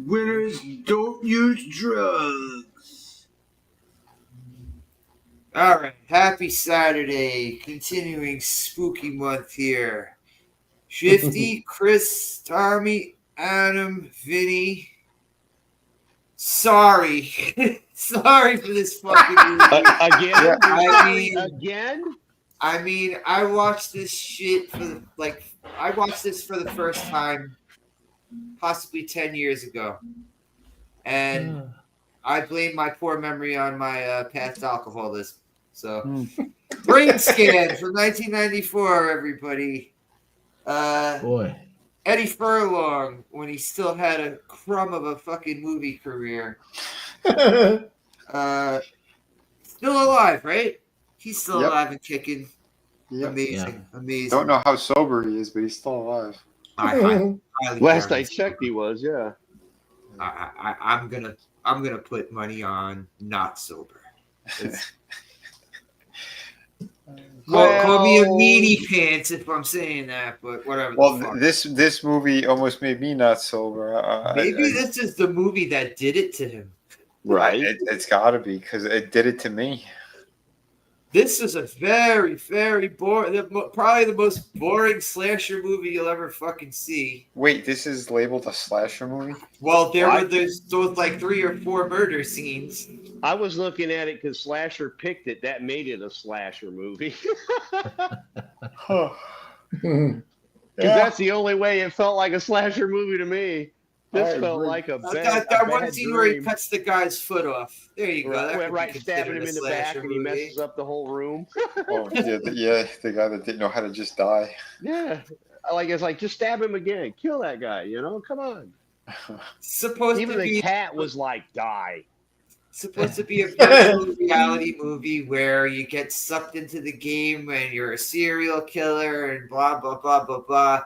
Winners don't use drugs. All right, happy Saturday. Continuing spooky month here. Shifty, Chris, Tommy, Adam, Vinny. Sorry. Sorry for this fucking movie. Again? Again? I mean, I watched this shit for I watched this for the first time possibly 10 years ago. And I blame my poor memory on my past alcoholism. So, Brainscan from 1994, everybody. Boy. Eddie Furlong, when he still had a crumb of a fucking movie career. Still alive, right? He's still alive and kicking. Yep. Amazing. Don't know how sober he is, but he's still alive. Last I checked, he was. Yeah. I'm gonna put money on not sober. Call me a meanie pants if I'm saying that, but whatever. Well, this movie almost made me not sober. Maybe this is the movie that did it to him. Right. It's got to be because it did it to me. This is a very, very boring, probably the most boring slasher movie you'll ever fucking see. Wait, this is labeled a slasher movie? Well, there were those like 3 or 4 murder scenes. I was looking at it because Slasher picked it. That made it a slasher movie. Because that's the only way it felt like a slasher movie to me. This felt like a bad that one scene where he cuts the guy's foot off. There you go. Right, stabbing him in the back and he messes up the whole room. Oh, yeah, the guy that didn't know how to just die. Yeah. It's like, just stab him again. Kill that guy, come on. Even the cat was like, die. Supposed to be a virtual reality movie where you get sucked into the game and you're a serial killer and blah, blah, blah, blah, blah.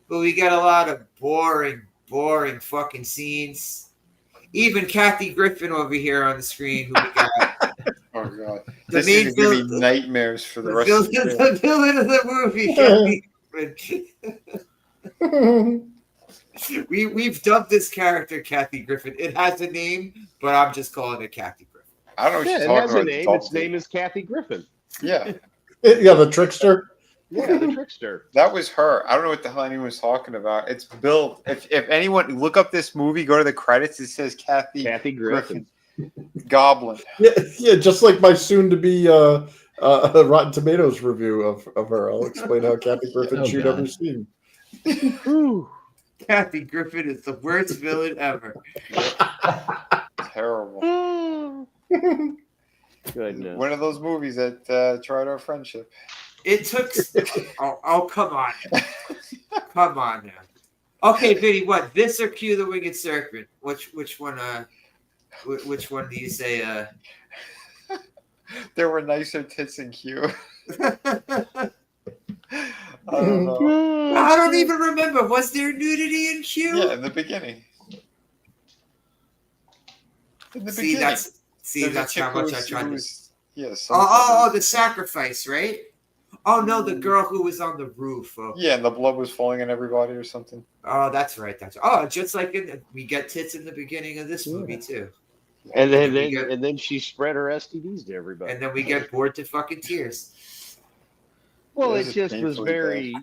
But we got a lot of boring fucking scenes. Even Kathy Griffin over here on the screen who we got. Oh god. This is gonna give me nightmares for the rest of the day. The villain of the movie. We've dubbed this character Kathy Griffin. It has a name, but I'm just calling it Kathy Griffin. I don't know what it has a name. Its name is Kathy Griffin. Yeah. Yeah, the trickster. Yeah, the trickster. That was her. I don't know what the hell anyone was talking about. It's built. If anyone look up this movie, go to the credits. It says Kathy Griffin. Goblin. Yeah, just like my soon-to-be Rotten Tomatoes review of her. I'll explain how Kathy Griffin shoot every scene. Kathy Griffin is the worst villain ever. Terrible. Goodness. One of those movies that tried our friendship. It took. Oh, come on. Come on now. Okay, Vinny, what? This or Cue the Winged Serpent? Which one? Which one do you say? There were nicer tits in Q. I don't know. I don't even remember. Was there nudity in Q? Yeah, in the beginning. That's how much I tried to. Yes. The sacrifice, right? Oh no, the girl who was on the roof. Oh. Yeah, and the blood was falling on everybody or something. Oh, that's right. Just like we get tits in the beginning of this movie too. And then she spread her STDs to everybody. And then we get bored to fucking tears. Well, it just was very,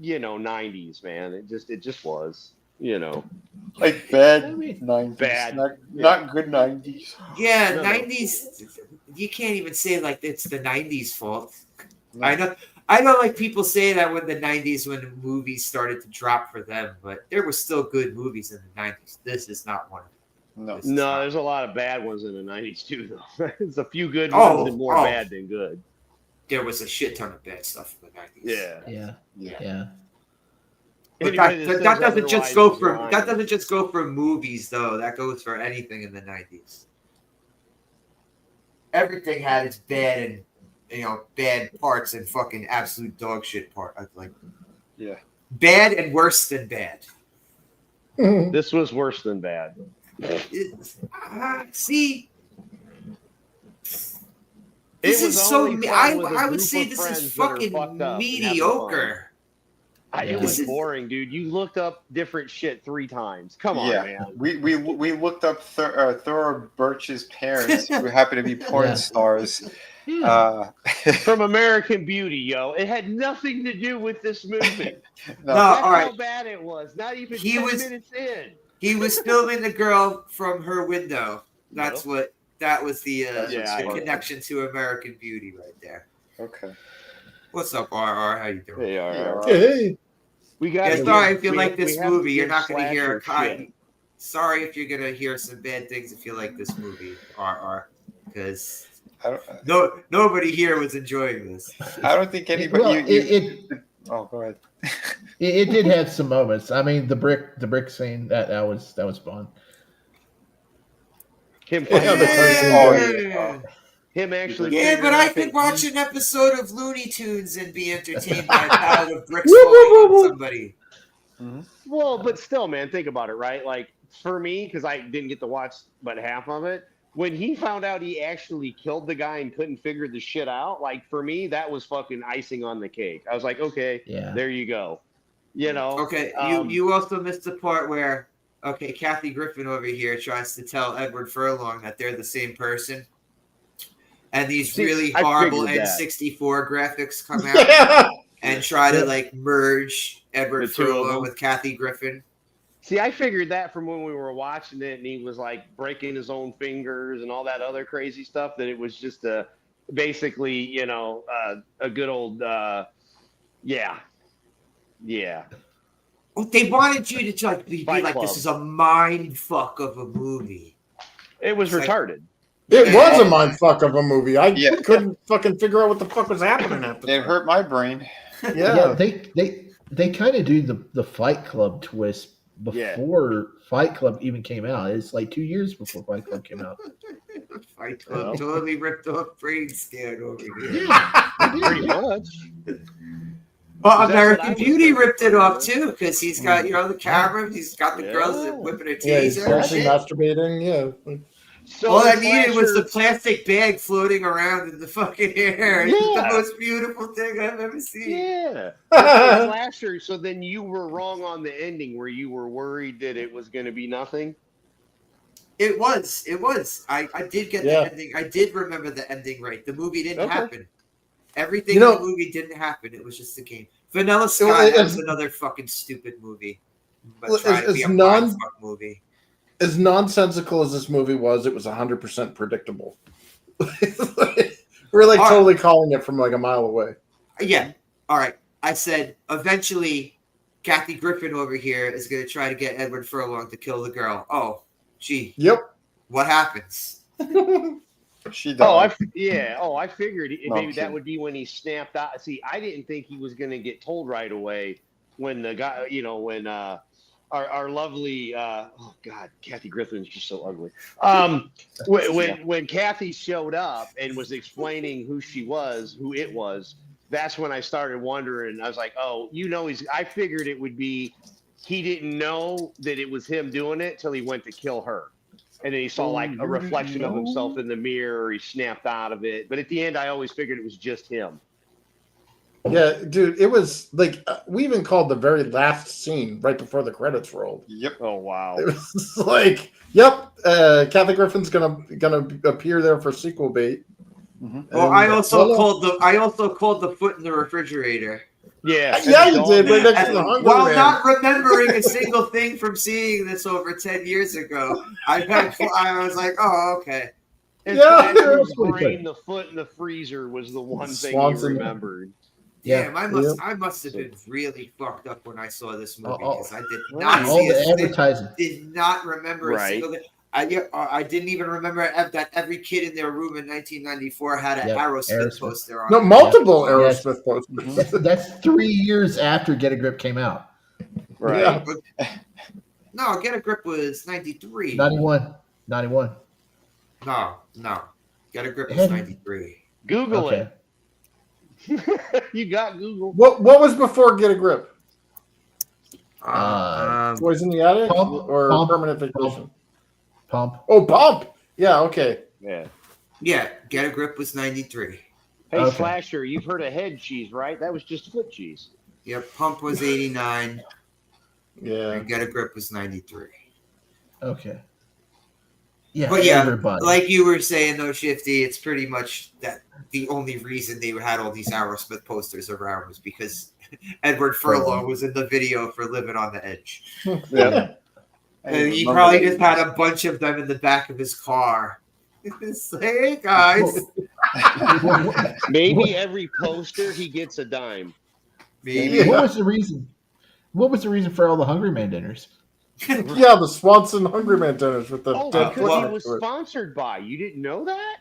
90s, man. It just was, like bad 90s, bad, not good 90s. Yeah, no. 90s. You can't even say like it's the 90s fault. No. I know like people say that when the 90s, when the movies started to drop for them, but there were still good movies in the 90s. This is not one of them. No, there's a lot of bad ones in the 90s too, though. There's a few good ones and more bad than good. There was a shit ton of bad stuff in the 90s. Yeah. But that doesn't just go for movies though. That goes for anything in the 90s. Everything had its bad and bad parts and fucking absolute dog shit part. Bad and worse than bad. This was worse than bad. See, this is so. I would say this is fucking mediocre. It was boring, dude. You looked up different shit 3 times. Come on, man. We looked up Thora Birch's parents, who happen to be porn stars. Yeah. From American Beauty, yo. It had nothing to do with this movie. That's how bad it was. Not even 10 minutes in. He was filming the girl from her window. That was the connection to American Beauty right there. Okay. What's up, RR? How you doing? Hey, RR. Hey. We got. Sorry if you like this movie, you're not going to hear a kind. Sorry if you're going to hear some bad things if you like this movie, RR, because nobody here was enjoying this. I don't think anybody. Go ahead. It did have some moments. I mean, the brick scene that was fun. Him actually. Yeah, but I could watch an episode of Looney Tunes and be entertained by a pile of bricks falling on somebody. Mm-hmm. Well, but still, man, think about it, right? Like for me, because I didn't get to watch but half of it. When he found out he actually killed the guy and couldn't figure the shit out, like for me, that was fucking icing on the cake. I was like, okay, there you go. You know. Okay, you also missed the part where Kathy Griffin over here tries to tell Edward Furlong that they're the same person. And these really horrible N64 graphics come out and try to like merge Edward Furlong with Kathy Griffin. See, I figured that from when we were watching it, and he was like breaking his own fingers and all that other crazy stuff. That it was just basically, a good old, yeah. Well, they wanted you to be like, this is a mind fuck of a movie. It was retarded. It was a mind fuck of a movie. I couldn't fucking figure out what the fuck was happening after that. It hurt my brain. Yeah, they kind of do the Fight Club twist before Fight Club even came out. It's like 2 years before Fight Club came out. Fight Club totally ripped off Brainscan over here. Yeah, pretty much. Well, American Beauty ripped it off too, because he's got the camera, he's got the girls whipping a taser. Yeah, he's actually masturbating. Yeah. So all I needed was the plastic bag floating around in the fucking air. It's the most beautiful thing I've ever seen. Yeah. Slasher. So then you were wrong on the ending, where you were worried that it was going to be nothing. It was. I did get the ending. I did remember the ending right. The movie didn't happen. Everything in the movie didn't happen. It was just a game. Vanilla Sky was another fucking stupid movie. But trying to be a mind-fuck movie. As nonsensical as this movie was, it was 100% predictable. We're totally calling it from like a mile away. Yeah. All right. I said eventually Kathy Griffin over here is going to try to get Edward Furlong to kill the girl. Oh, gee. Yep. What happens? She died. I figured maybe that would be when he snapped out. See, I didn't think he was going to get told right away when the guy, when our lovely Kathy Griffin's just so ugly. When Kathy showed up and was explaining who it was, that's when I started wondering. I was like, I figured it would be he didn't know that it was him doing it till he went to kill her. And then he saw like a reflection of himself in the mirror. He snapped out of it. But at the end, I always figured it was just him. Yeah, dude, it was like we even called the very last scene right before the credits rolled. Yep. Oh wow. It was like, Kathy Griffin's gonna appear there for sequel bait. Mm-hmm. Well, I also called the foot in the refrigerator. Yeah, you did. Right next to the Hunger While Man. not remembering a single thing from seeing this over 10 years ago, I was like, oh, okay. And the foot in the freezer was the one thing you remembered. Yeah, I must have been really fucked up when I saw this movie because I did not see it. Did not remember a single thing. I didn't even remember that every kid in their room in 1994 had an Aerosmith poster on. No, multiple Aerosmith posters. That's 3 years after Get a Grip came out. Right. Yeah. No, Get a Grip was 93. 91. No. Get a Grip was 93. Google it. You got Google. What was before Get a Grip? Boys in the Attic or Permanent Vacation? Pump. Oh, Pump. Yeah. Okay. Yeah. Get a Grip was 93. Hey, Slasher, you've heard of head cheese, right? That was just foot cheese. Yep, Pump was 89. Yeah. And Get a Grip was 93. Okay. Yeah, But yeah, everybody. like you were saying though, Shifty, it's pretty much that the only reason they had all these Aerosmith posters around was because Edward Furlong was in the video for Living on the Edge. Yeah. And he probably just had a bunch of them in the back of his car. Hey guys. Maybe every poster he gets a dime. Maybe. What was the reason? What was the reason for all the Hungry Man dinners? Yeah, the Swanson Hungry Man dinners with the dead because he foot was to it. sponsored by. You didn't know that?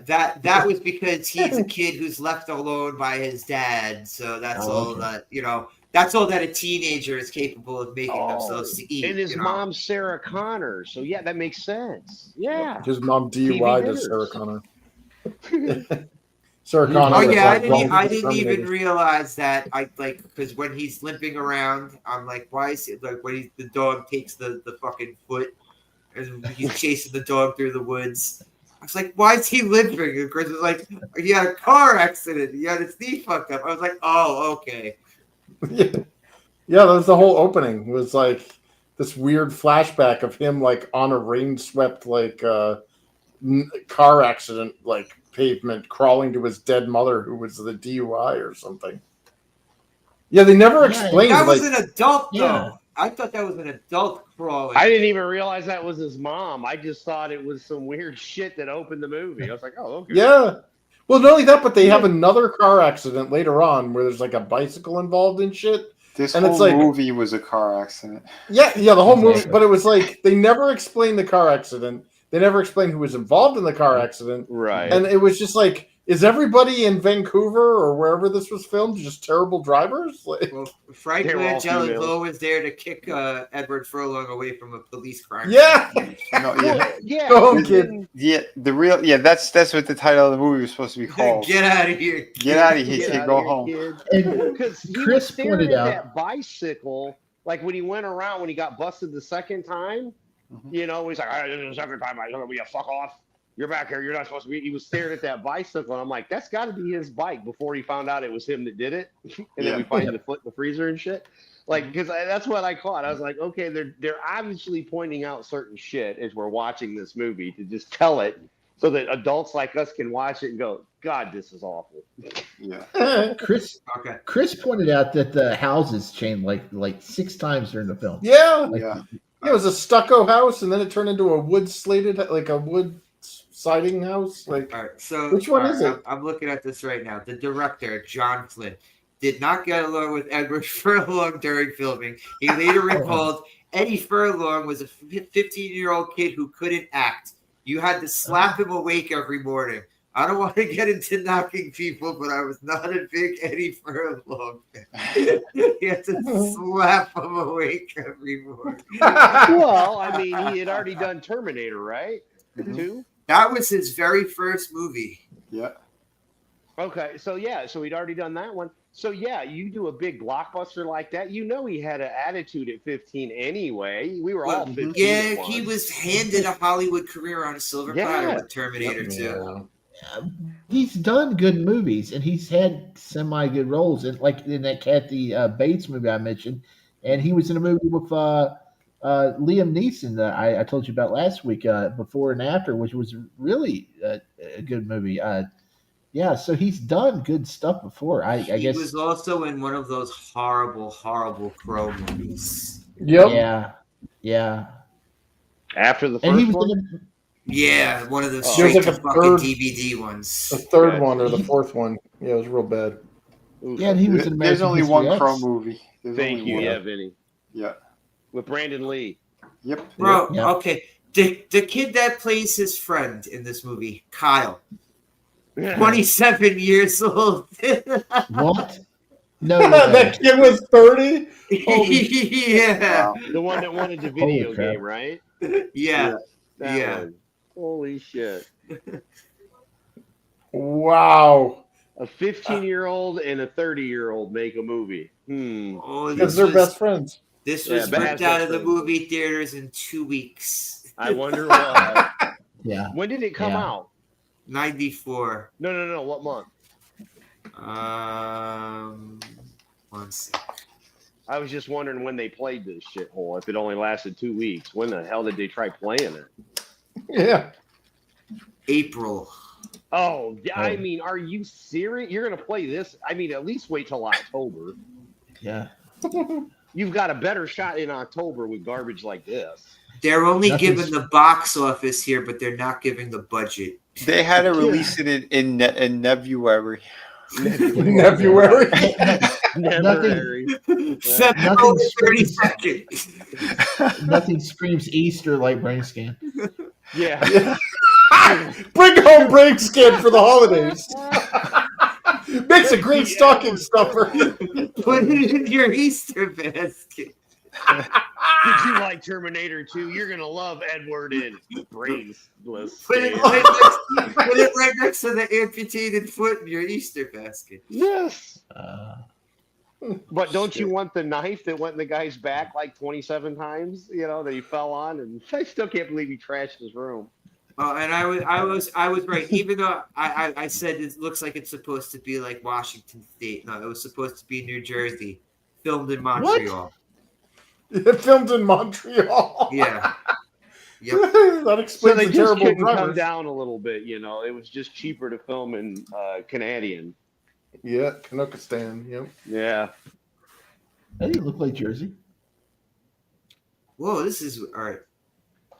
That was because he's a kid who's left alone by his dad. So that's all that that's all that a teenager is capable of making themselves to eat. And his mom's Sarah Connor. So yeah, that makes sense. Yeah. His mom DUI to Sarah Connor. Sarah Connor. Oh yeah, I didn't even realize that. Because when he's limping around, I'm like, why is it like when the dog takes the fucking foot and he's chasing the dog through the woods? I was like, why is he limping? And Chris was like, he had a car accident. He had his knee fucked up. I was like, oh, okay. Yeah, that was the whole opening. It was like this weird flashback of him like on a rain-swept like car accident, like pavement, crawling to his dead mother who was the DUI or something. Yeah, they never explained. That was an adult though. I thought that was an adult crawling. I didn't even realize that was his mom. I just thought it was some weird shit that opened the movie. I was like, oh, okay. Yeah. Well, not only that, but they have another car accident later on where there's like a bicycle involved in shit. This whole movie was a car accident. Yeah, the whole movie. But it was like they never explained the car accident. They never explained who was involved in the car accident. Right. And it was just like, is everybody in Vancouver or wherever this was filmed just terrible drivers? Well, Frank Langella was there to kick Edward Furlong away from a police crime. Yeah. Go on, kid. That's what the title of the movie was supposed to be called. Get out of here. Get out of here, kid. Go home. Because Chris pointed out that bicycle, like when he went around, when he got busted the second time, he's like, all right, this is the second time I'm going to be a fuck off. You're back here. You're not supposed to be. He was staring at that bicycle. And I'm like, that's got to be his bike before he found out it was him that did it. And then we find the foot in the freezer and shit. Like, because that's what I caught. I was like, okay, they're obviously pointing out certain shit as we're watching this movie to just tell it so that adults like us can watch it and go, God, this is awful. Yeah. Chris pointed out that the houses changed like 6 times during the film. Yeah. It was a stucco house, and then it turned into a wood slated, like a wood siding house. Like, all right, so which one is it? I'm looking at this right now. The director, John Flynn, did not get along with Edward Furlong during filming. He later recalled Eddie Furlong was a 15-year-old kid who couldn't act. You had to slap him awake every morning. I don't want to get into knocking people, but I was not a big Eddie Furlong fan. He had to slap him awake every morning. Well, I mean, he had already done Terminator, right? 2? That was his very first movie. Yeah. Okay, so he'd already done that one. So you do a big blockbuster like that. He had an attitude at 15 anyway. We were all 15. Yeah, he was handed a Hollywood career on a silver platter with Terminator 2. He's done good movies, and he's had semi-good roles, and like in that Kathy Bates movie I mentioned, and he was in a movie with Liam Neeson that I told you about last week, Before and After, which was really a good movie. So he's done good stuff before. I guess he was also in one of those horrible Crow movies. Yep. Yeah. After the first one. Yeah, one of those straight to fucking DVD ones. The third one or the fourth one. Yeah, it was real bad. Yeah, and he was in There's only one Crow movie. Thank you, Vinny. Yeah. With Brandon Lee. Yep. Bro, okay. The kid that plays his friend in this movie, Kyle. 27 years old. What? No. That kid was 30? Yeah. Wow. The one that wanted the video game, right? Yeah. One. Holy shit. Wow. A 15-year-old and a 30-year-old make a movie. Because they're best friends. This was ripped out of the movie theaters in 2 weeks. I wonder why. Yeah. When did it come out? 94. No. What month? 1 sec. I was just wondering when they played this shithole. If it only lasted 2 weeks, when the hell did they try playing it? Yeah. April. Oh, I mean, are you serious? You're going to play this? I mean, at least wait till October. Yeah. You've got a better shot in October with garbage like this. They're only giving the box office here, but they're not giving the budget. They had to release it in February. February. February 32nd. Nothing screams Easter like Brainscan. Yeah. Bring home Brainscan for the holidays. Makes a great stocking stuffer. Put it in your Easter basket. Did you like Terminator 2? You're going to love Edward in Brainless. Put it right next to the amputated foot in your Easter basket. Yes. But don't you want the knife that went in the guy's back like 27 times? You know, that he fell on, and I still can't believe he trashed his room. And I was right. Even though I said it looks like it's supposed to be like Washington State. No, it was supposed to be New Jersey. Filmed in Montreal. It filmed in Montreal. Yeah. Yep. That explains so they the just terrible couldn't come drivers. down a little bit, you know. It was just cheaper to film in Canadian. Yeah, Canuckistan. Yep. Yeah. That didn't look like Jersey. Whoa, this is all right.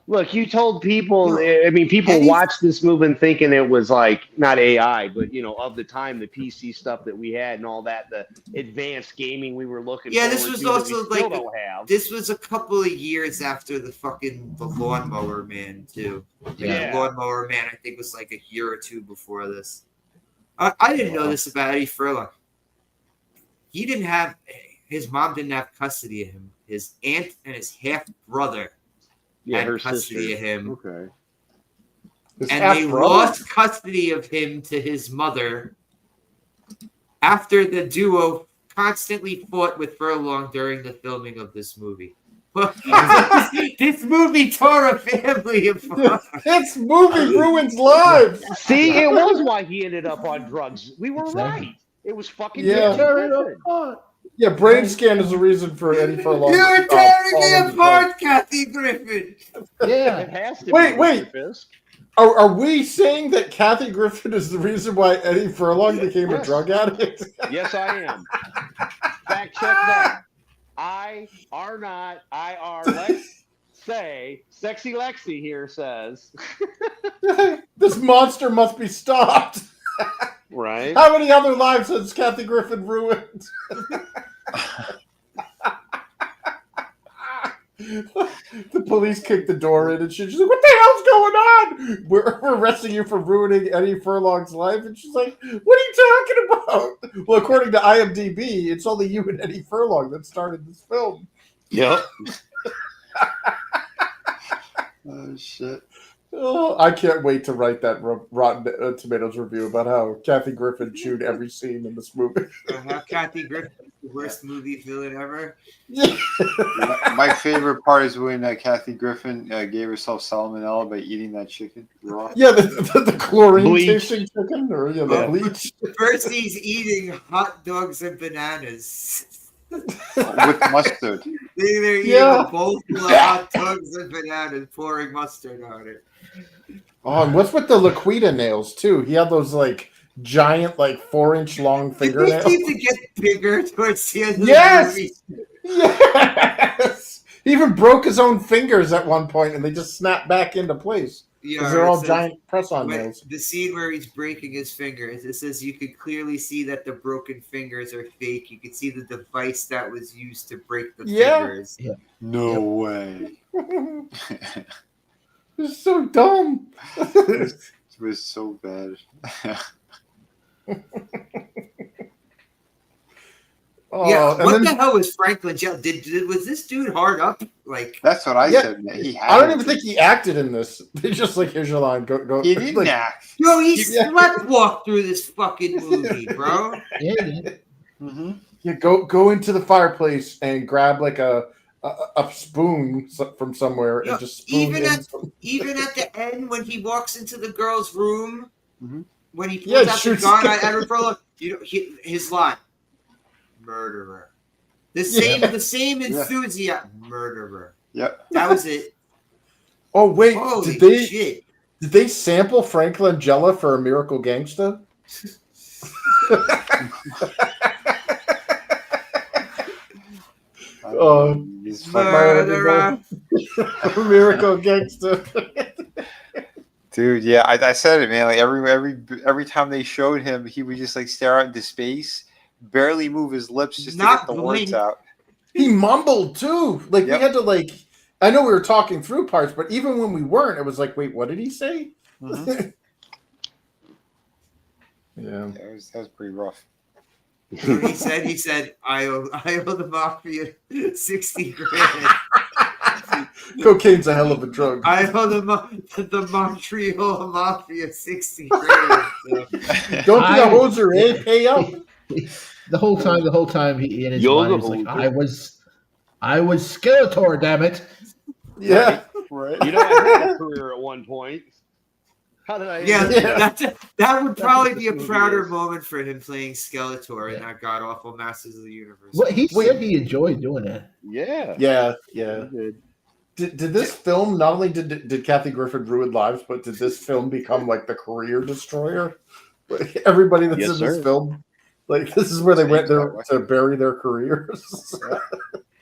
Look, you told people, I mean, people watched this movie thinking it was like, not AI, but, you know, of the time, the PC stuff that we had and all that, the advanced gaming we were looking for. Yeah, this was also like, have. this was a couple of years after the Lawnmower Man, too. Yeah. The Lawnmower Man, I think, was like a year or two before this. I didn't know this about Eddie Furlong. His mom didn't have custody of him. His aunt and his half-brother had custody of him. Okay. And they lost custody of him to his mother after the duo constantly fought with Furlong during the filming of this movie. This movie tore a family apart. This movie ruins lives. See, it was why he ended up on drugs. We were right. It was fucking Yeah, Brainscan is the reason for Eddie Furlong. You're tearing me apart, Kathy Griffin. Yeah. It has to wait. Are we saying that Kathy Griffin is the reason why Eddie Furlong became a drug addict? Yes, I am. Fact check that. Lex say, Sexy Lexi here says. This monster must be stopped. Right. How many other lives has Kathy Griffin ruined? The police kicked the door in and she's like, what the hell's going on? We're arresting you for ruining Eddie Furlong's life. And she's like, what are you talking about? Well, according to IMDb, it's only you and Eddie Furlong that started this film. Yep. Oh, shit. Oh, I can't wait to write that Rotten Tomatoes review about how Kathy Griffin chewed every scene in this movie. How Kathy Griffin is the worst movie villain ever. Yeah. My favorite part is when Kathy Griffin gave herself salmonella by eating that chicken raw. Yeah, the chlorine-tasting chicken, or the bleach. First, he's eating hot dogs and bananas. With mustard. They're eating a bowl full of hot dogs and bananas, pouring mustard on it. Oh, and what's with the Laquita nails too? He had those like giant, like 4-inch long fingernails. They seem to get bigger towards the end of the movie. Yes. He even broke his own fingers at one point, and they just snapped back into place. Yeah, they're all giant press-on nails. The scene where he's breaking his fingers, it says you could clearly see that the broken fingers are fake. You could see the device that was used to break the fingers. Yeah. No way. It's so dumb. It was so bad. What the hell was Franklin Jail? Was this dude hard up? Like that's what I said. I don't even think he acted in this. They just like, here's your line. Go. He didn't act. No, he sleptwalked through this fucking movie, bro. Mm-hmm. Yeah, go into the fireplace and grab like a spoon from somewhere and just spoon even at the end when he walks into the girl's room, when he pulls out the gun, his line. Murderer. The same enthusiasm. Murderer. Yep. That was it. Oh wait, Holy shit. Did they sample Frank Langella for A Miracle Gangsta? Murderer. Miracle Gangsta. Dude, yeah, I said it, man. Like every time they showed him, he would just like stare out into space, barely move his lips just to get the words out. He mumbled too. Like we had to like. I know we were talking through parts, but even when we weren't, it was like, wait, what did he say? Mm-hmm. Yeah, that was pretty rough. He said, I owe the mafia 60 grand. Cocaine's a hell of a drug. I owe the Montreal mafia 60 grand. So. Don't be a hoser, eh? Pay up. The whole time he in his mind was like, I was Skeletor, damn it. Yeah. Right. You know, I had a career at one point. How did I? That would probably be a prouder moment for him playing Skeletor in that god awful Masters of the Universe. Well, he said he enjoyed doing it. Yeah. Did this film not only did Kathy Griffin ruin lives, but did this film become like the career destroyer? Everybody that's in this film, like this is where they went there to bury their careers.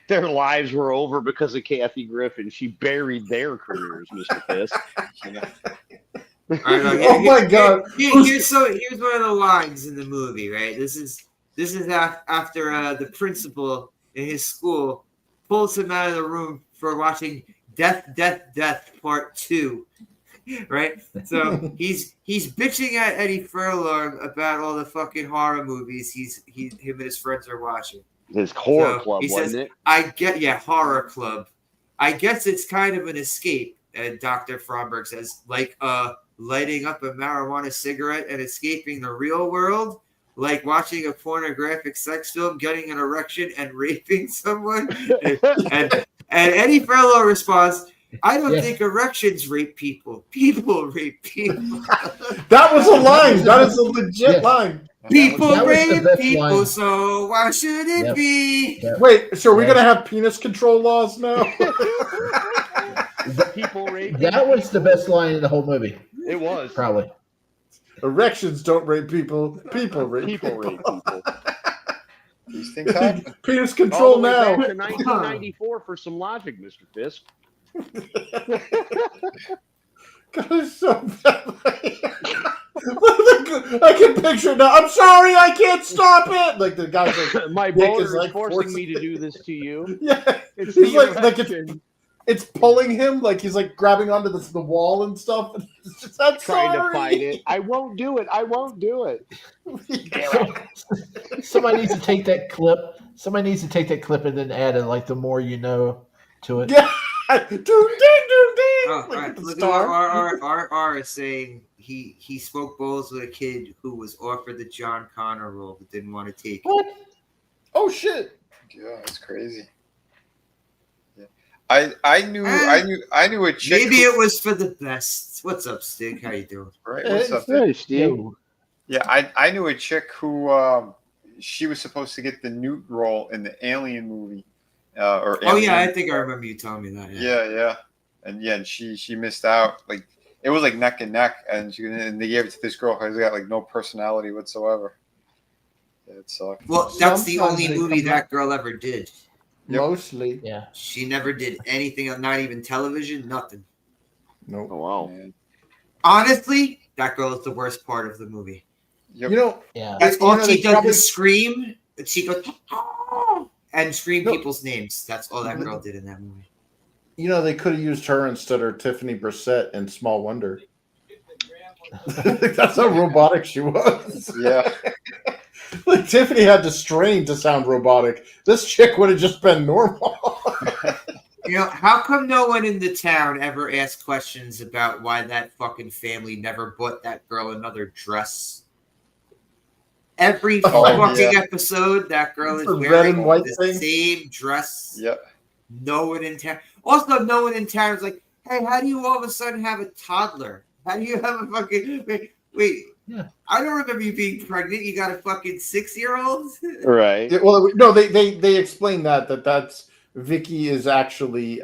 Their lives were over because of Kathy Griffin. She buried their careers, Mr. Fisk. Oh my God! Here's one of the lines in the movie. Right, this is after the principal in his school pulls him out of the room for watching Death Part 2. Right, so he's bitching at Eddie Furlong about all the fucking horror movies him and his friends are watching. His horror club, wasn't it? Horror club. I guess it's kind of an escape. And Dr. Fromberg says, like lighting up a marijuana cigarette and escaping the real world, like watching a pornographic sex film, getting an erection, and raping someone. and Eddie Furlong responds, I don't think erections rape people. People rape people. That was a line. That is a legit line. People rape people, line. So why should it be? Yep. Wait, so are we going to have penis control laws now? People rape that was the best line in the whole movie. It was. Probably. Erections don't rape people. People rape people. These things happen. Penis control now. Back to 1994 for some logic, Mr. Fisk. God, it's so bad. I can picture it now. I'm sorry, I can't stop it. Like the guy's like, my boner is like forcing me to do this to you. Yeah, he's like it's pulling him, like he's like grabbing onto the wall and stuff. And just, trying to fight it. I won't do it. I won't do it. Somebody needs to take that clip. Somebody needs to take that clip and then add it, like the more you know to it. Yeah. Ding. Oh, right. Look at R is saying he spoke bowls with a kid who was offered the John Connor role but didn't want to take it. What? Oh shit! Yeah, that's crazy. Yeah, I knew a chick. Maybe it was for the best. What's up, Stig? How you doing? Right. What's up, Steve? Yeah, I knew a chick who she was supposed to get the Newt role in the Alien movie. I think I remember you telling me that. Yeah. And she missed out. Like it was like neck and neck, and they gave it to this girl who's got like no personality whatsoever. Yeah, it sucked. Well, that's the only movie that girl ever did. Mostly, yeah. She never did anything, not even television, nothing. Nope. Oh wow. Man. Honestly, that girl is the worst part of the movie. Yep. You know, that's all she does is scream. She goes and scream people's names. That's all that girl did in that movie. You know, they could have used her instead of Tiffany Brissett in Small Wonder. That's how robotic she was. Yeah. Like Tiffany had to strain to sound robotic. This chick would have just been normal. You know, how come no one in the town ever asked questions about why that fucking family never bought that girl another dress? Every fucking episode, that girl is wearing red and white the same dress. Yeah. No one in town. Also, no one in town is like, hey, how do you all of a sudden have a toddler? How do you have a fucking... Wait, Yeah. I don't remember you being pregnant. You got a fucking 6-year-old? Right. Yeah, well, no, they explain that's Vicky is actually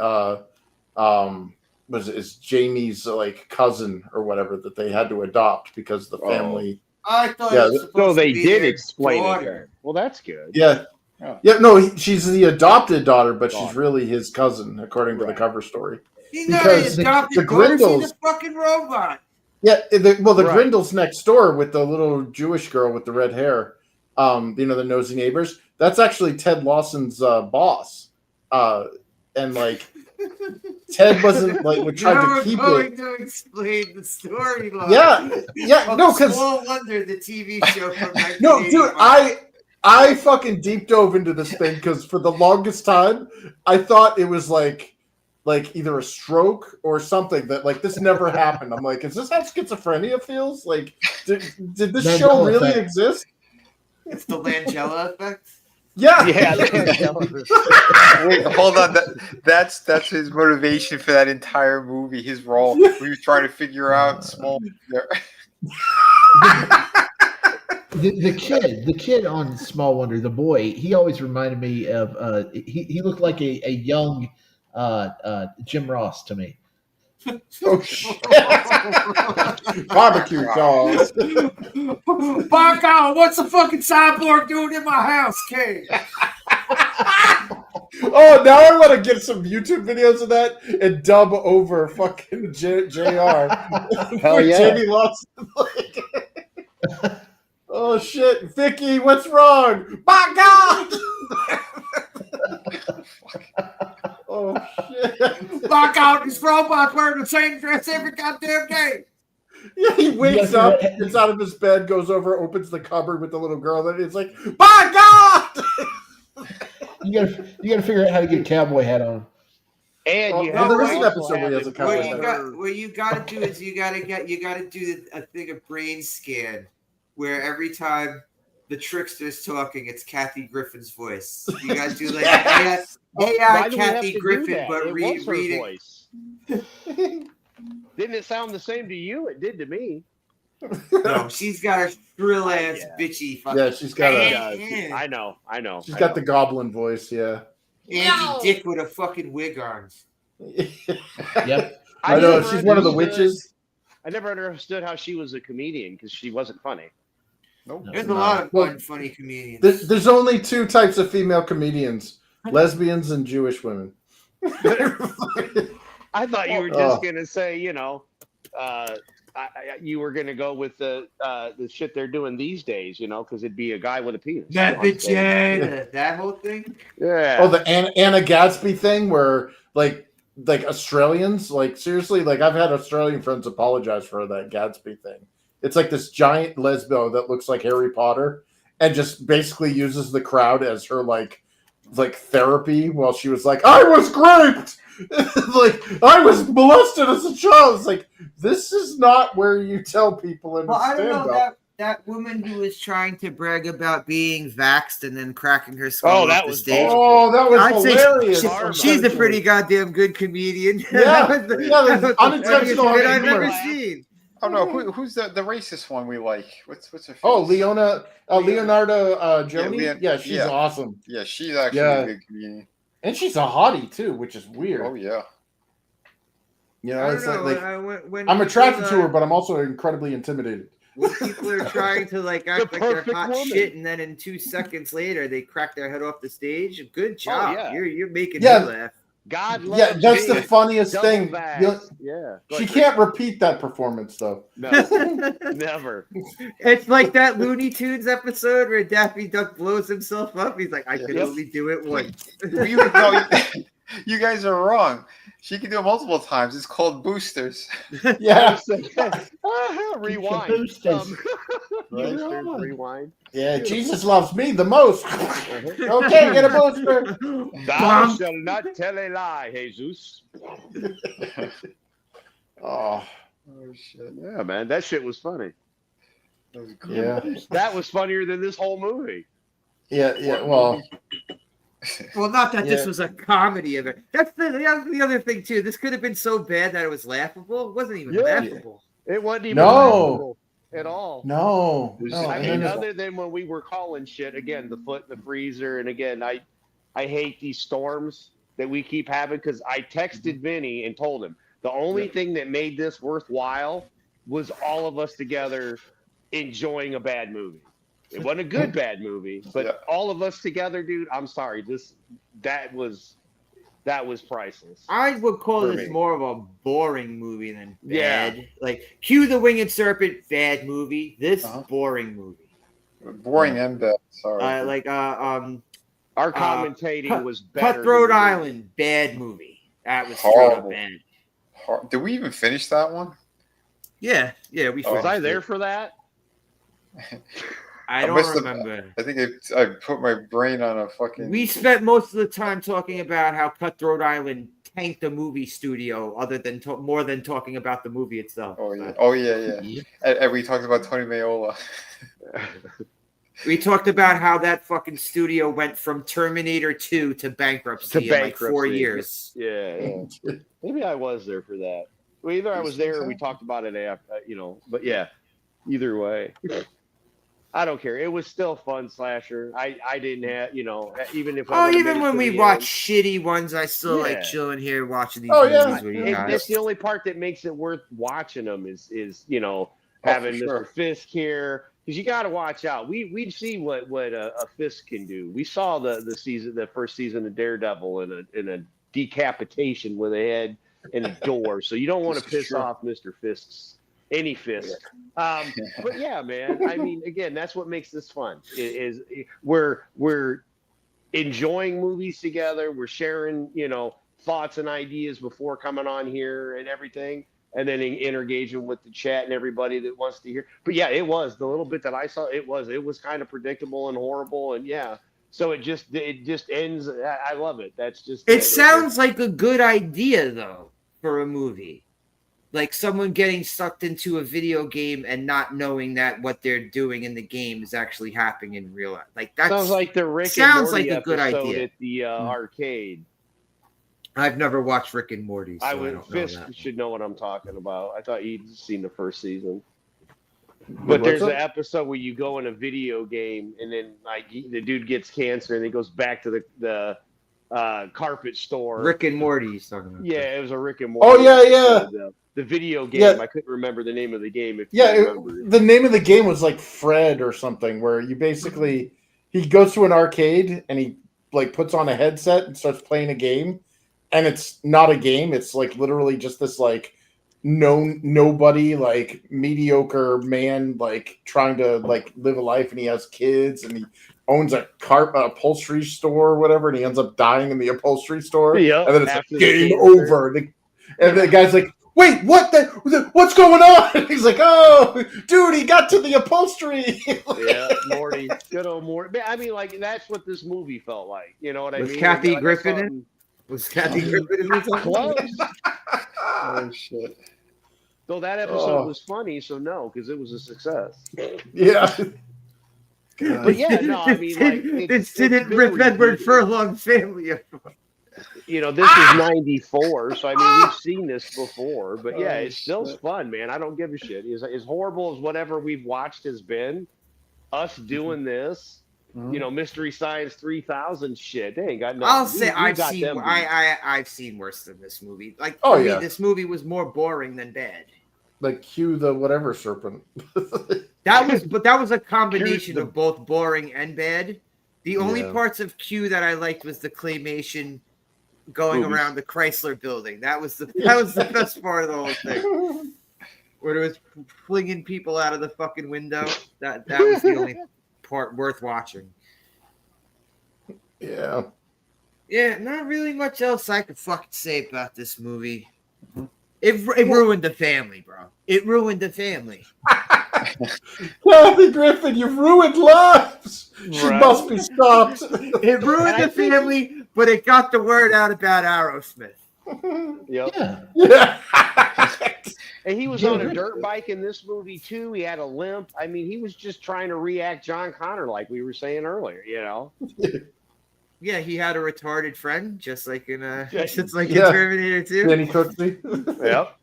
is Jamie's like cousin or whatever that they had to adopt because the family. I thought Yeah, it was So supposed they to be did their explain daughter. it. Well, that's good. Yeah. Oh. Yeah, no, she's the adopted daughter, but she's really his cousin, according to the Right. cover story. She's not Because an adopted the daughter. She's Grindles, a fucking robot. yeah, the Right. Grindles next door with the little Jewish girl with the red hair, the nosy neighbors. That's actually Ted Lawson's boss, and like Ted wasn't like would try Now to keep we're going it. to explain the storyline. Yeah, no, because Small Wonder, the TV show from no, dude, 1985. I fucking deep dove into this thing because for the longest time I thought it was like either a stroke or something that like this never happened. I'm like, is this how schizophrenia feels? Like, did this Mandela show really effect. exist? It's the Langella effect. Yeah, Yeah. Wait, hold on. That's his motivation for that entire movie. His role. We were trying to figure out small. The kid on Small Wonder, the boy, he always reminded me of he looked like a young Jim Ross to me. Oh shit! Barbecue sauce. Baco, what's the fucking cyborg doing in my house, King? Oh, now I want to get some YouTube videos of that and dub over fucking JR. Hell yeah. Jamie Lawson. Oh shit, Vicky, what's wrong? My God! Oh shit! Baco, these robots wearing the same dress every goddamn day. Yeah, he wakes up, gets out of his bed, goes over, opens the cupboard with the little girl, and it's like, my God! You gotta figure out how to get a cowboy hat on. And you Well, have there to is an also episode where have he has the a cowboy girl- What you gotta do is you gotta do a thing of Brainscan, where every time the trickster's talking, it's Kathy Griffin's voice. You gotta do like AI Why do we have Kathy to do Griffin, that? but It was her reading. voice. Didn't it sound the same to you? It did to me. No, she's got a shrill ass Yeah. bitchy fucking. Yeah, she's got It a, does. I know. she's got the goblin voice. Yeah. Andy Dick with a fucking wig on. Yep. I know never she's one of the understood- witches. I never understood how she was a comedian because she wasn't funny. Nope. There's a No. lot of Well, funny comedians. There's only two types of female comedians: lesbians and Jewish women. I thought you were just gonna say, you were gonna go with the shit they're doing these days, because it'd be a guy with a penis. That on bitch, stage. that whole thing. Yeah. Oh, the Anna Gadsby thing, where like Australians, like seriously, like I've had Australian friends apologize for that Gadsby thing. It's like this giant lesbo that looks like Harry Potter, and just basically uses the crowd as her like therapy while she was like, I was raped. Like I was molested as a child. It's like this is not where you tell people in Well, I stand don't know up. that woman who was trying to brag about being vaxxed and then cracking her skull Oh, that off the was stage. Oh, that was I'd say hilarious. she's a pretty goddamn good comedian. Yeah, That was yeah, there's the unintentional funniest bit I've humor. ever seen. Oh no, who's the racist one we like? What's her face? Oh, Leonardo Joni. Leon- Yeah, she's yeah. awesome, Yeah, she's actually Yeah. a good comedian. and she's a hottie too, which is weird. Oh yeah. You I know, don't it's know. like When I'm people, attracted to her, but I'm also incredibly intimidated. when people are trying to like act like they're perfect hot woman. shit, and then in 2 seconds later they crack their head off the stage. Good job. yeah. You're making Yeah. me laugh. God loves Yeah, that's the me. funniest Double thing. vax. You know, Yeah. Go she ahead, can't repeat that performance though. No, never. It's like that Looney Tunes episode where Daffy Duck blows himself up. He's like, I can Yep. only do it once. You guys are wrong. She can do it multiple times. It's called boosters. Yeah, Rewind. Boosters. Boosters, rewind. yeah. Jesus loves me the most. Okay, get a booster. Thou shalt not tell a lie, Jesus. Oh, Oh shit. Yeah, man, that shit was funny. That was cool. yeah, That was funnier than this whole movie. yeah. Well, Well, not that this Yeah. was a comedy of it. That's the other thing too. This could have been so bad that it was laughable. It wasn't even Yeah. laughable. It wasn't even No. laughable. at all. No. I And mean, then other than when we were calling shit again, the foot in the freezer, and again, I hate these storms that we keep having because I texted Vinny and told him the only thing that made this worthwhile was all of us together enjoying a bad movie. It wasn't a good bad movie, but all of us together, dude. I'm sorry, that was priceless. I would call For this me. more of a boring movie than Yeah. bad. Like Cue the Winged Serpent, bad movie. This boring movie. Boring and bad. Sorry. Our commentating was better. Cutthroat Island, bad movie. That was straight up Horrible. bad. Did we even finish that one? Yeah, we Was finished I there it. for that? I don't must have- remember. I think I put my brain on a fucking. We spent most of the time talking about how Cutthroat Island tanked the movie studio, other than more than talking about the movie itself. Oh yeah. And we talked about Tony Mayola. We talked about how that fucking studio went from Terminator 2 to bankruptcy in like 4 years. Yeah. Maybe I was there for that. Well, either I was there or we talked about it after, But yeah, either way. I don't care. It was still fun slasher. I didn't have, even if I even when we watch shitty ones, I still like chilling here watching these movies with you guys. That's the only part that makes it worth watching them is having Mr. Fisk here, because you got to watch out. We've seen what a Fisk can do. We saw the first season of Daredevil in a decapitation with a head and a door. So you don't want to piss off Mr. Fisk's. Any Fisk. But yeah, man. I mean, again, that's what makes this fun. Is we're enjoying movies together. We're sharing, thoughts and ideas before coming on here and everything, and then engaging with the chat and everybody that wants to hear. But yeah, it was the little bit that I saw. It was kind of predictable and horrible, and yeah. So it just ends. I love it. That's just. It sounds like a good idea though for a movie. Like someone getting sucked into a video game and not knowing that what they're doing in the game is actually happening in real life. Like that sounds like the Rick sounds and Morty like a good episode idea at the arcade. I've never watched Rick and Morty. So Fisk should know what I'm talking about. I thought he'd seen the first season. But there's an episode where you go in a video game and then like the dude gets cancer and he goes back to the carpet store. Rick and Morty he's talking about. Yeah, it was a Rick and Morty. Oh yeah. The video game. I couldn't remember the name of the game. The name of the game was like Fred or something, where you basically he goes to an arcade and he like puts on a headset and starts playing a game, and it's not a game. It's like literally just this like nobody like mediocre man like trying to like live a life, and he has kids and he owns a upholstery store or whatever, and he ends up dying in the upholstery store. Yeah, and then it's like game over. And the guy's like, wait, what's going on? He's like, oh, dude, he got to the upholstery. Yeah, Morty. Good old Morty. I mean, like, that's what this movie felt like. You know what I mean? Was Kathy Griffin in? Was Kathy Griffin in this? Close. Oh, shit. So that episode was funny, so no, because it was a success. Yeah. But yeah, no, I mean, like... It's didn't Rip Edward Furlong's family. This is 94, so I mean, we've seen this before, but yeah, it's still fun, man. I don't give a shit. As horrible as whatever we've watched has been, us doing this, Mystery Science 3000 shit, they ain't got nothing. I'll say I've seen worse than this movie. Like, me, this movie was more boring than bad. Like Cue the whatever serpent. That was a combination of both boring and bad. The only parts of Cue that I liked was the claymation going around the Chrysler building. That was the best part of the whole thing. Where it was flinging people out of the fucking window. That was the only part worth watching. Yeah. Yeah, not really much else I could fucking say about this movie. It ruined the family, bro. It ruined the family. Kathy Griffin, you've ruined lives. She must be stopped. It ruined the family, but it got the word out about Aerosmith. Yep. Yeah. And he was on a dirt bike in this movie too. He had a limp. I mean, he was just trying to react John Connor, like we were saying earlier. Yeah, he had a retarded friend, just like in Terminator 2. Danny Cooksey. Yep.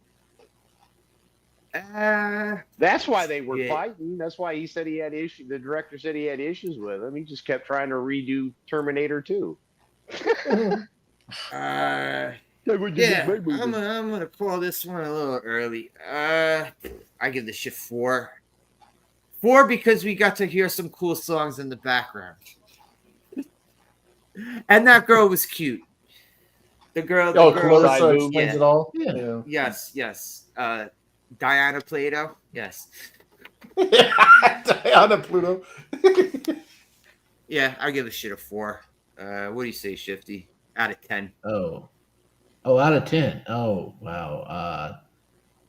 That's why they were Yeah. fighting. That's why he said he had issues. The director said he had issues with him. He just kept trying to redo Terminator 2. Yeah, I'm gonna call this one a little early. I give this shit 4. 4 because we got to hear some cool songs in the background, and that girl was cute. The girl. Clarissa explains yeah. it all. Yeah. Yes. Diana Plato. Yes. Diana Pluto. Yeah, I give this shit a 4. What do you say, Shifty? Out of 10. Oh, out of 10. Oh, wow.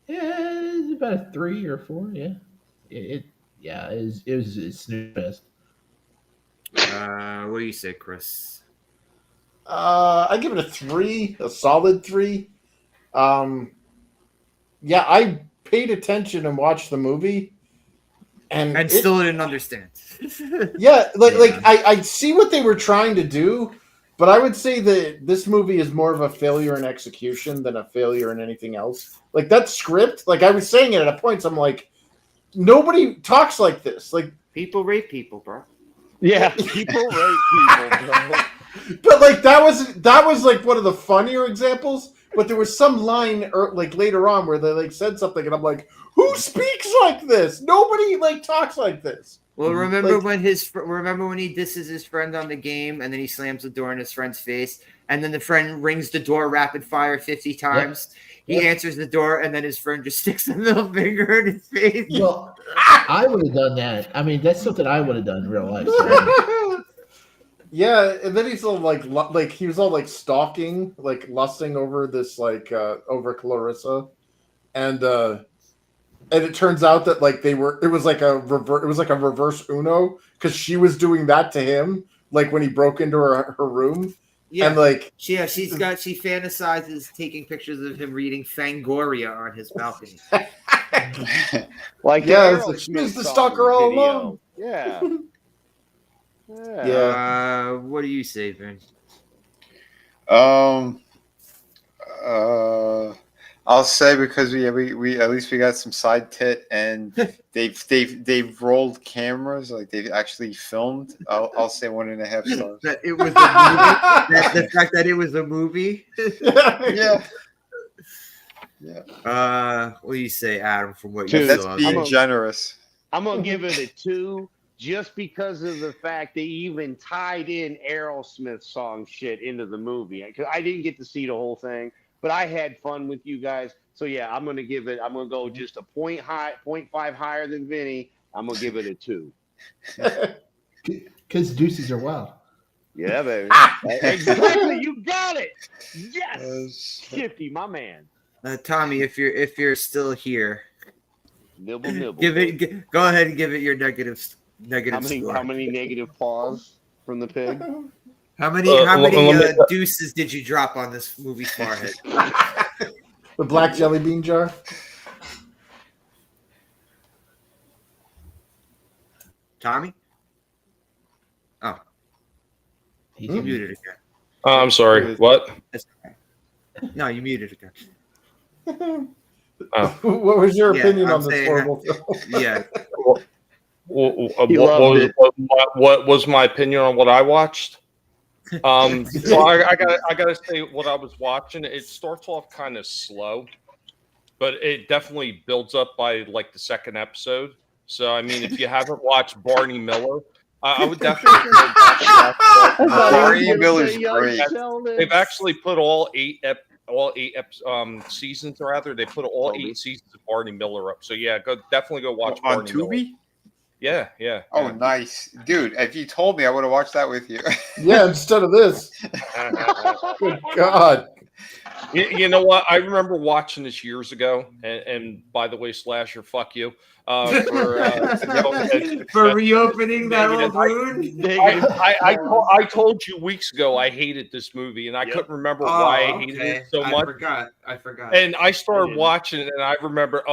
Yeah, it's about a 3 or 4. Yeah, it was snooze fest. What do you say, Chris? I give it a 3, a solid 3. Yeah, I paid attention and watched the movie, and still didn't understand. Yeah, I see what they were trying to do, but I would say that this movie is more of a failure in execution than a failure in anything else. Like that script, like I was saying it at a point, so I'm like, nobody talks like this. Like people rape people, bro. Yeah, people rape people, bro. But like that was like one of the funnier examples. But there was some line like later on where they like said something, and I'm like, who speaks like this? Nobody like talks like this. Well, remember when he disses his friend on the game, and then he slams the door in his friend's face, and then the friend rings the door rapid fire 50 times. Yep. He answers the door, and then his friend just sticks a middle finger in his face. Well, I would have done that. I mean, that's something I would have done in real life. So. Yeah, and then he's all like he was all like stalking, like lusting over this over Clarissa, and it turns out that like it was like a reverse Uno because she was doing that to him like when he broke into her room. Yeah, and like she fantasizes taking pictures of him reading Fangoria on his balcony. Like she's the stalker all along. Yeah. Yeah. What do you say, Vin? I'll say because we at least we got some side tit and they've rolled cameras, like they've actually filmed. I'll say 1.5 stars. That it was a movie. The fact that it was a movie. Yeah. What do you say, Adam? From what you saw, that's being generous. I'm gonna give it a 2. Just because of the fact they even tied in Aerosmith song shit into the movie. Because I didn't get to see the whole thing, but I had fun with you guys. So yeah, I'm gonna go just a 0.5 higher than Vinny. I'm gonna give it a 2. Because deuces are wild. Yeah, baby. Exactly. You got it. Yes. Shifty, my man. Tommy, if you're still here, nibble. Go ahead and give it your negative score. How many negative paws from the pig? How many deuces did you drop on this movie's forehead? The black jelly bean jar. Tommy? Oh. He's muted again. I'm sorry. What? No, you muted again. What was your opinion on this horrible film? Yeah. What was my opinion on what I watched? So I gotta say what I was watching. It starts off kind of slow, but it definitely builds up by like the second episode. So I mean, if you haven't watched Barney Miller, I would definitely go watch that. Barney Miller's great. They've actually put all eight seasons, or rather, they put all 8 seasons of Barney Miller up. So yeah, definitely go watch on Barney Tubi. Miller. Yeah. Oh, nice, dude! If you told me, I would have watched that with you. Yeah, instead of this. Good God. You know what? I remember watching this years ago, and by the way, Slasher, fuck you. For reopening that old wound. I told you weeks ago I hated this movie, and I couldn't remember why I hated it so much. I forgot. And I started watching it, and I remember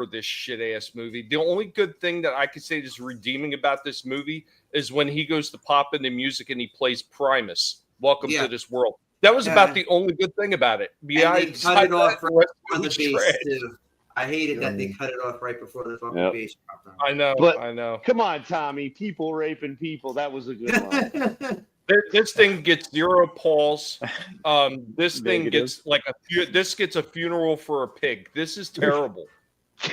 this shit ass movie. The only good thing that I could say is redeeming about this movie is when he goes to pop in the music and he plays Primus. Welcome to this world. That was about the only good thing about it. Besides cut it off on the bass too. I hated that they cut it off right before the fucking base dropped on. I know. But I know. come on, Tommy. People raping people. That was a good line. This thing gets 0 pulls. This thing Negative. gets like this gets a funeral for a pig. This is terrible.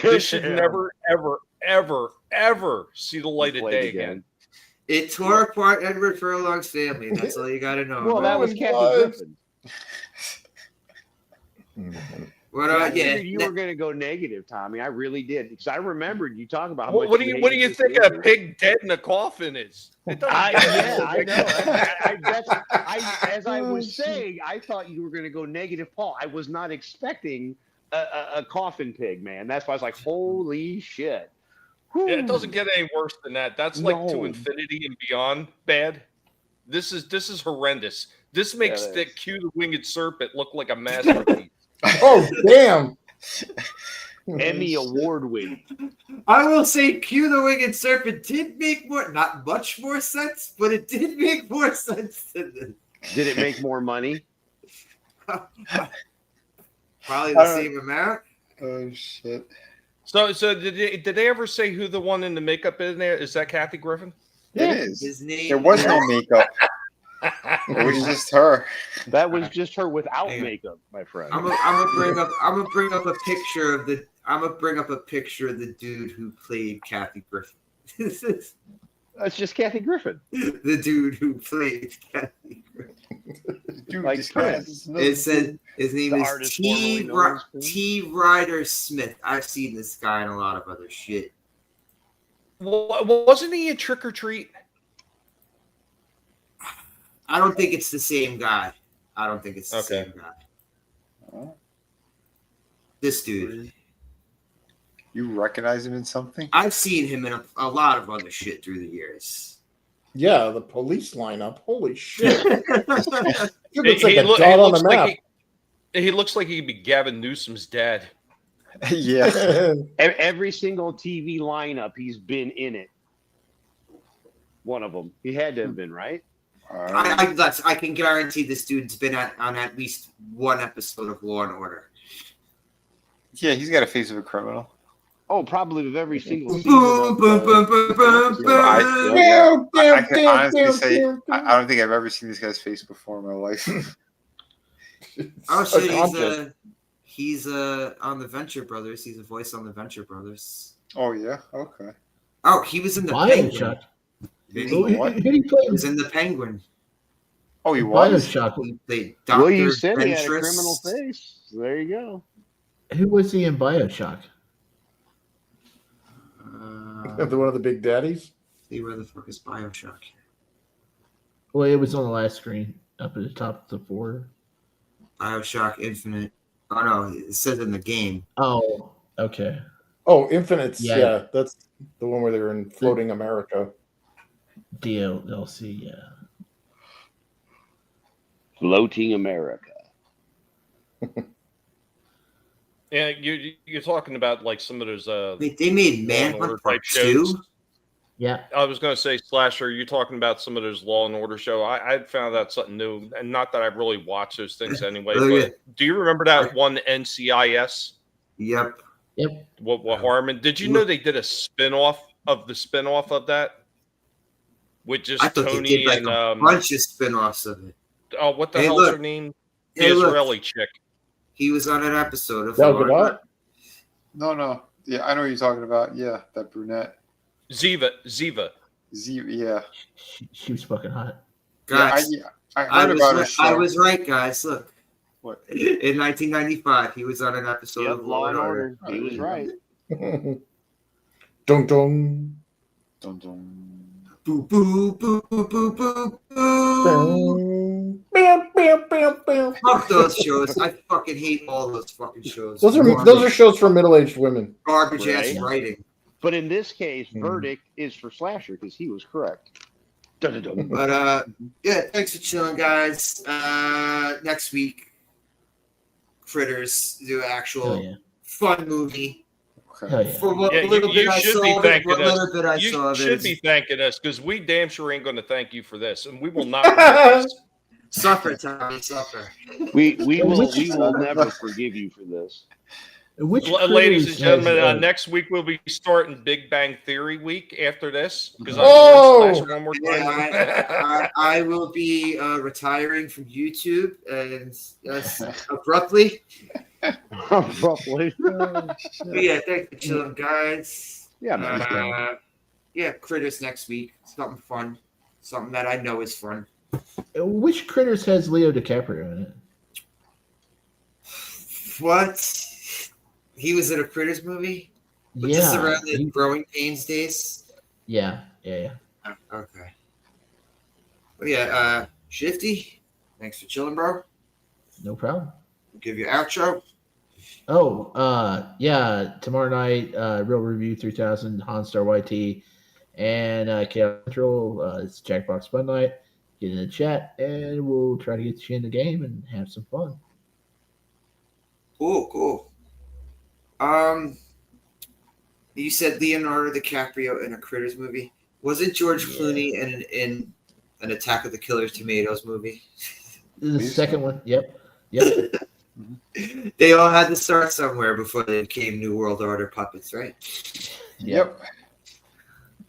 This should never, ever, ever, ever see the light of day again. It tore apart Edward Furlong's family. That's all you got to know. Well, that was Kathy Griffin. I figured you were going to go negative, Tommy. I really did, because I remembered you talking about how much. What do you think a pig dead in a coffin is? I know. As I was saying, I thought you were going to go negative, Paul. I was not expecting a coffin pig, man. That's why I was like, holy shit. Yeah, it doesn't get any worse than that. That's like to infinity and beyond bad. This is horrendous. This makes the Q the Winged Serpent look like a masterpiece. Oh, damn. Emmy award winning. I will say Q the Winged Serpent did make not much more sense, but it did make more sense than this. Did it make more money? Probably the same amount. Oh, shit. So did they ever say who the one in the makeup in there? Is that Kathy Griffin? It is. His name There was no makeup. It was just her. That was just her without makeup, my friend. I'm gonna bring up a picture of the dude who played Kathy Griffin. That's just Kathy Griffin. The dude who played Kathy Griffin. Dude, like it said his name is T. Ryder Smith. I've seen this guy in a lot of other shit. Well, wasn't he in Trick or Treat? I don't think it's the same guy. Same guy. This dude. You recognize him in something? I've seen him in a lot of other shit through the years. Yeah, the police lineup. Holy shit. He looks like a dot on the map. He looks like he could be Gavin Newsom's dad. Yeah. Every single TV lineup, he's been in it. One of them. He had to have been, right? I can guarantee this dude's been on at least one episode of Law and Order. Yeah, he's got a face of a criminal. Oh, probably with every single season. I can honestly say I don't think I've ever seen this guy's face before in my life. Oh shit, he's on the Venture Brothers. He's a voice on the Venture Brothers. Oh yeah, okay. Oh, he was in the Penguin. He was in the Penguin. Oh, he was. Well, you said he had a criminal face. There you go. Who was he in BioShock? One of the big daddies? See where the fuck is BioShock? Well, it was on the last screen up at the top of the border. BioShock Infinite. Oh no, it says in the game. Oh, okay. Oh, Infinite's, yeah. That's the one where they were in Floating America. DLC, yeah. Floating America. Yeah, you're talking about like some of those they made Manhunt Part 2. Yeah, I was going to say Slasher. You're talking about some of those Law and Order show. I found that something new, and not that I really watch those things anyway. But do you remember that one NCIS? Yep. What Harmon? Did you know they did a spinoff of that? With just Tony they did like and a bunch of spinoffs of it. Oh, what the hell's her name? The Israeli chick. He was on an episode of No. Yeah, I know what you're talking about. Yeah, that brunette. Ziva. Yeah. She was fucking hot. Guys, I heard about her show. I was right, guys. Look. What? In 1995, he was on an episode of Law and Order. He was right. Dun dun. Dun dun. Boo boo boo boo boo boo boo. Fuck those shows. I fucking hate all those fucking shows. Those are shows for middle-aged women. Garbage ass writing. But in this case, verdict is for Slasher because he was correct. Dun-dun-dun. But yeah, thanks for chilling, guys. Next week, Critters do actual fun movie. For what little bit I saw, you should be thanking us because we damn sure ain't going to thank you for this, and we will not forget this. Suffer, Tommy, suffer. We will never forgive you for this. Which Ladies and Critters gentlemen, has, next week we'll be starting Big Bang Theory week after this because Oh! I Slasher one more time. I will be retiring from YouTube and abruptly. Abruptly. But yeah, thanks for chilling, guys. Yeah, man. Yeah, Critters next week. Something fun. Something that I know is fun. which Critters has Leo DiCaprio in it? What? He was in a Critters movie? But this is around the Growing Pains days? Yeah. Okay. Well, yeah, Shifty, thanks for chilling, bro. No problem. We'll give you outro. Oh, yeah. Tomorrow night, Real Review 3000, Hanstar YT, and Chaos Central. It's Jackbox Fun Night. Get in the chat, and we'll try to get you in the game and have some fun. Cool. You said Leonardo DiCaprio in a Critters movie. Wasn't George Clooney in an Attack of the Killer Tomatoes movie? The second one. Yep. They all had to start somewhere before they became New World Order puppets, right? Yep.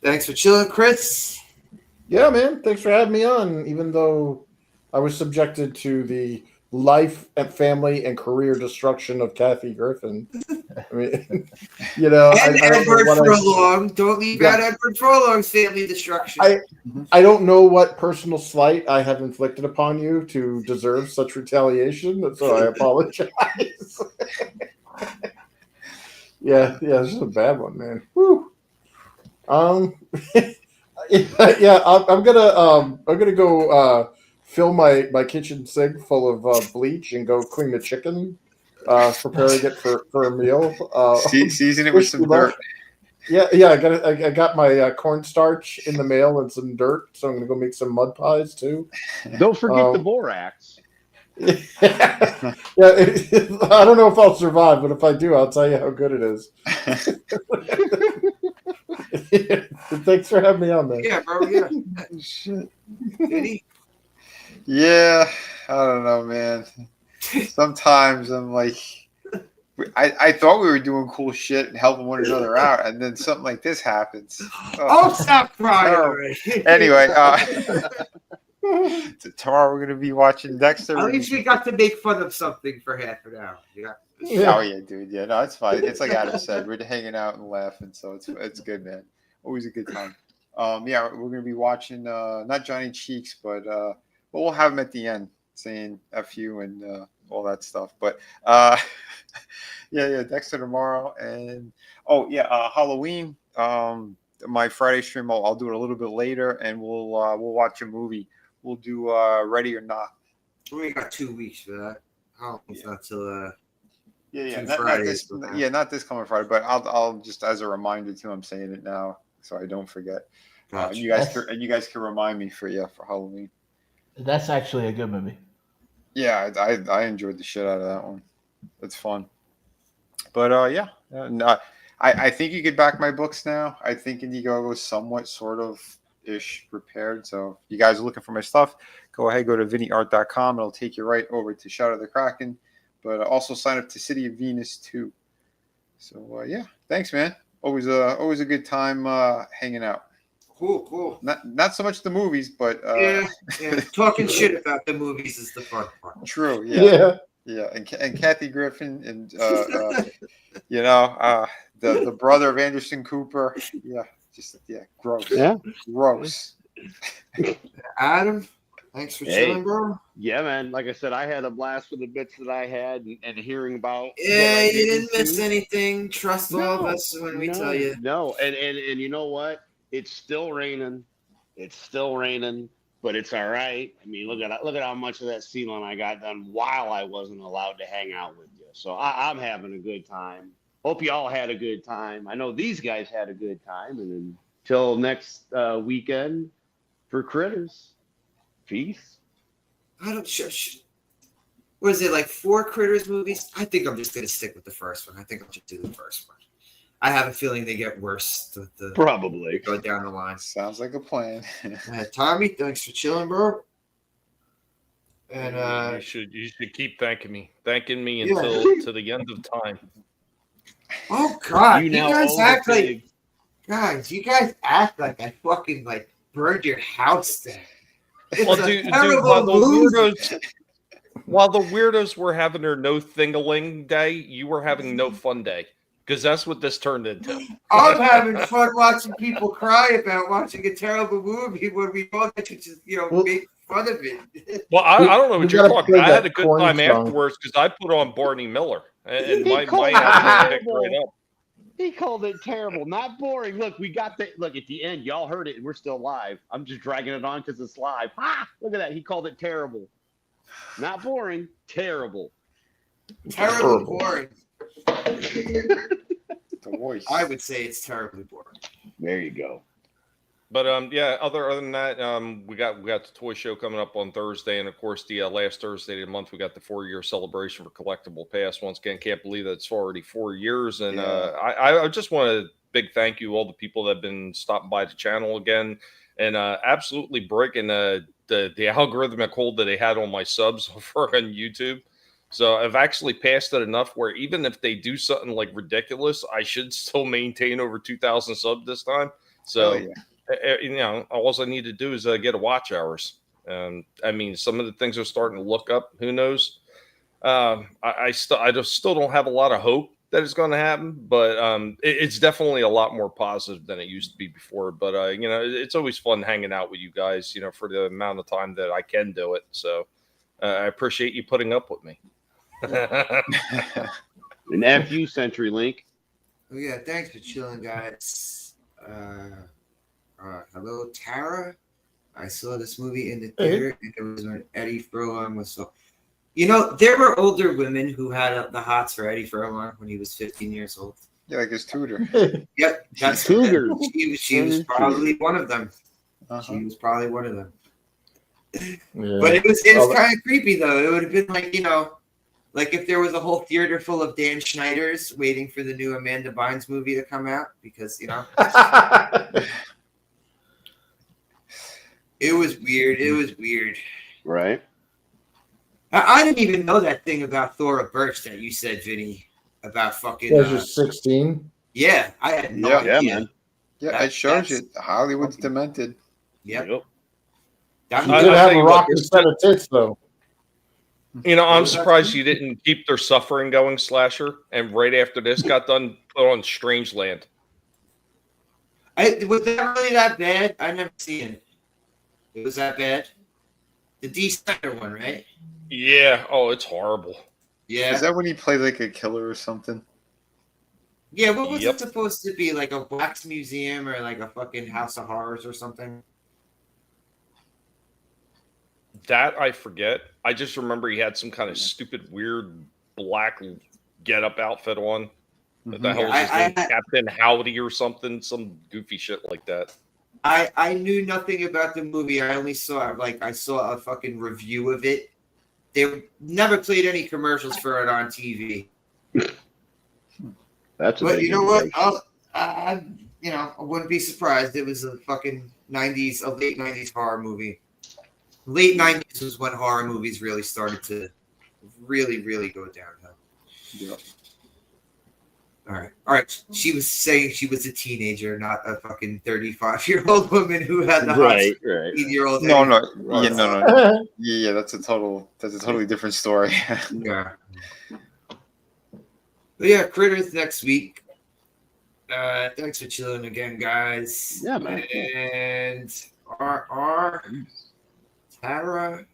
Thanks for chilling, Chris. Yeah, man. Thanks for having me on. Even though I was subjected to the life and family and career destruction of Kathy Griffin. I mean, and Edward Furlong. Don't leave out Edward Furlong's family destruction. I don't know what personal slight I have inflicted upon you to deserve such retaliation, so I apologize. yeah, this is a bad one, man. Woo. I'm gonna go fill my kitchen sink full of bleach and go clean the chicken, preparing it for a meal. Season it with some dirt. Yeah. I got my cornstarch in the mail and some dirt, so I'm gonna go make some mud pies too. Don't forget the borax. I don't know if I'll survive, but if I do, I'll tell you how good it is. Thanks for having me on, man. Yeah, bro. Yeah. Shit. Yeah, I don't know, man. Sometimes I'm like, I thought we were doing cool shit and helping one another out, and then something like this happens. Stop crying. Anyway, tomorrow we're gonna be watching Dexter. At least we got to make fun of something for half an hour. Oh yeah, dude. Yeah, no, it's fine. It's like Adam said, we're hanging out and laughing, so it's good, man. Always a good time. Yeah, we're gonna be watching not Johnny Cheeks, but we'll have him at the end saying "F you" and all that stuff. But yeah, Dexter tomorrow, and Halloween. My Friday stream, I'll do it a little bit later, and we'll watch a movie. We'll do Ready or Not. We got 2 weeks for that. It's not till not this coming Friday, but I'll just as a reminder too. I'm saying it now so I don't forget. Gotcha. You guys can remind me for Halloween. That's actually a good movie. Yeah, I enjoyed the shit out of that one. It's fun. But I think you could back my books now. I think Indiegogo is somewhat sort of ish prepared. So if you guys are looking for my stuff, go ahead, go to vinnyart.com. It'll take you right over to Shadow of the Kraken. But also sign up to City of Venus too. So thanks, man. Always a good time hanging out. Cool. Not so much the movies, but talking shit about the movies is the fun part. True. Yeah. And Kathy Griffin and the brother of Anderson Cooper. Yeah, gross. Yeah, gross. Adam, thanks for chilling, bro. Yeah, man. Like I said, I had a blast with the bits that I had and hearing about. Yeah, you didn't miss anything. Trust all of us when we tell you. No, and you know what? It's still raining. But it's all right. I mean, look at how much of that ceiling I got done while I wasn't allowed to hang out with you. So I'm having a good time. Hope you all had a good time. I know these guys had a good time. And until next weekend for Critters, peace. I don't shush. What is it, like 4 Critters movies? I think I'm just gonna stick with the first one. I think I'll just do the first one. I have a feeling they get worse. Probably go down the line. Sounds like a plan. Tommy, thanks for chilling, bro. And you should keep thanking me until to the end of time. Oh God! You now guys own act the like pig. guys. You guys act like I fucking like burned your house down. It's Well, a dude, terrible movie. while the weirdos were having their no thingaling day, you were having no fun day. Because that's what this turned into. I'm having fun watching people cry about watching a terrible movie when we all get to just make fun of it. Well, I don't know We what you're gotta talking play about. I had that a good corn time song. afterwards because I put on Barney Miller, and He my called it attitude picked terrible. right up. He called it terrible, not boring. Look, we got the look at the end. Y'all heard it, and we're still live. I'm just dragging it on because it's live. Ha! Look at that. He called it terrible, not boring. Terrible. Terribly boring. The voice. I would say it's terribly boring. There you go. But yeah, other than that, we got the toy show coming up on Thursday, and of course the last Thursday of the month we got the 4-year celebration for Collectible Pass. Once again, can't believe that it's already 4 years, and I just want to big thank you all the people that have been stopping by the channel again, and absolutely breaking the algorithmic hold that they had on my subs over on YouTube. So I've actually passed it enough where even if they do something like ridiculous, I should still maintain over 2,000 subs this time. So. Oh, yeah. All I need to do is get a watch hours. I mean, some of the things are starting to look up. Who knows? I just still don't have a lot of hope that it's going to happen, but it's definitely a lot more positive than it used to be before. But it's always fun hanging out with you guys. For the amount of time that I can do it. So I appreciate you putting up with me. An FU CenturyLink. Oh yeah, thanks for chilling, guys. Hello, Tara. I saw this movie in the theater, and it was when Eddie Furlong was so. There were older women who had the hots for Eddie Furlong when he was 15 years old. Yeah, like his tutor. Yep, that's Cougar. She was probably one of them. Uh-huh. She was probably one of them. Yeah. But it was kind of creepy though. It would have been like like if there was a whole theater full of Dan Schneiders waiting for the new Amanda Bynes movie to come out because It was weird. It was weird. Right. I didn't even know that thing about Thora Birch that you said, Vinny, about fucking. Was 16? Yeah, I had no idea. Yeah, man. Yeah, it shows you Hollywood's demented. Yep. She did have a rocky set of tits, though. I'm surprised you didn't keep their suffering going, Slasher, and right after this got done, put on Strangeland. Was that really that bad? I never seen it. It was that bad? The D. Snyder one, right? Yeah. Oh, it's horrible. Yeah. Is that when he played like a killer or something? Yeah, what was it supposed to be? Like a wax museum or like a fucking House of Horrors or something? That I forget. I just remember he had some kind of stupid, weird black get-up outfit on. What the hell was his name? Captain Howdy or something? Some goofy shit like that. I knew nothing about the movie. I only saw I saw a fucking review of it. They never played any commercials for it on TV. But you know what? I wouldn't be surprised. It was a fucking a late 90s horror movie. Late 90s was when horror movies really started to really, really go downhill. Yeah. All right. She was saying she was a teenager, not a fucking 35-year-old woman who had the right. 18-year-old. No. Yeah, that's a totally different story. Yeah. But yeah, Critters next week. Thanks for chilling again, guys. Yeah, man. And our Tara,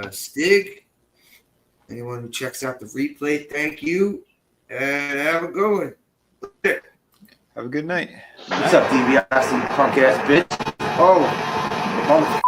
Stig, anyone who checks out the replay, thank you. And have a good one. Have a good night. What's up, DiBiase, punk ass bitch? Oh,